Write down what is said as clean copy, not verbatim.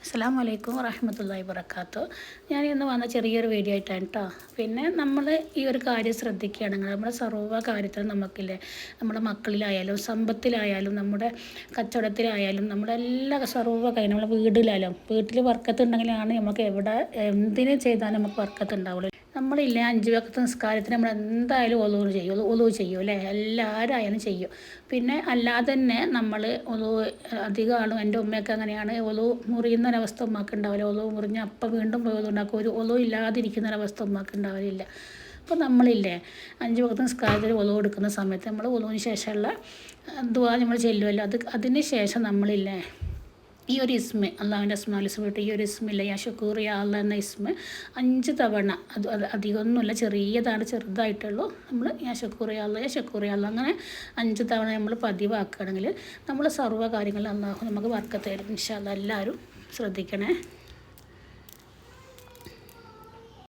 അസ്സലാമു അലൈക്കും വറഹ്മത്തുള്ളാഹി വബറകാതുഹു. ഞാൻ ഇന്ന് വന്ന ചെറിയൊരു വീഡിയോ ആയിട്ടാണ് കേട്ടോ. പിന്നെ നമ്മൾ ഈ ഒരു കാര്യം ശ്രദ്ധിക്കുകയാണെങ്കിൽ നമ്മുടെ സർവ്വ കാര്യത്തിലും നമുക്കില്ലേ, നമ്മുടെ മക്കളിലായാലും സമ്പത്തിലായാലും നമ്മുടെ കച്ചവടത്തിലായാലും നമ്മുടെ എല്ലാ സർവ്വ കാര്യം നമ്മുടെ വീട്ടിലായാലും വീട്ടിൽ വർക്കത്തുണ്ടെങ്കിലാണ് നമുക്ക് എവിടെ എന്തിനു ചെയ്താലും നമുക്ക് വർക്കത്തുണ്ടാവുള്ളൂ. നമ്മളില്ലേ 5 വക്ത നിസ്കാരത്തിന് നമ്മൾ എന്തായാലും ഒലു ചെയ്യും അല്ലേ, എല്ലാവരായാലും ചെയ്യും. പിന്നെ അല്ലാതെ തന്നെ നമ്മൾ അധികം ആളും എൻ്റെ ഉമ്മയൊക്കെ അങ്ങനെയാണ്, മുറിയുന്നൊരവസ്ഥ ഉമ്മക്ക് ഉണ്ടാവില്ല. മുറിഞ്ഞ് അപ്പം വീണ്ടും ഉണ്ടാക്കും. ഒരു ഇല്ലാതിരിക്കുന്നൊരവസ്ഥ ഉമ്മക്ക് ഉണ്ടാവലില്ല. അപ്പോൾ നമ്മളില്ലേ 5 വക്ത നിസ്കാരത്തിൽ എടുക്കുന്ന സമയത്ത് നമ്മൾ ഒലുവിന് ശേഷമുള്ള ദുആ നമ്മൾ ചെല്ലുമല്ലോ, അതിന് ശേഷം നമ്മളില്ലേ ഈ ഒരു ഇസ്മ അള്ളാഹുവിൻ്റെ അസ്മാലിസ്മിട്ട് ഈ ഒരു ഇസ്മില്ല യാ ഷുക്കൂർ യാ അല്ലാ എന്ന ഇസ്മ 5 തവണ, അത് അധികമൊന്നുമില്ല, ചെറുതായിട്ടുള്ളൂ. നമ്മൾ യാ ഷുക്കൂർ യാ അല്ലാ യാ ഷുക്കൂർ യാ അല്ലാ അങ്ങനെ 5 തവണ നമ്മൾ പതിവാക്കുകയാണെങ്കിൽ നമ്മൾ സർവ്വ കാര്യങ്ങളിൽ അള്ളാഹു നമുക്ക് ബർക്കത്ത് തരും. ഇൻഷാ അല്ലാ എല്ലാവരും ശ്രദ്ധിക്കണേ.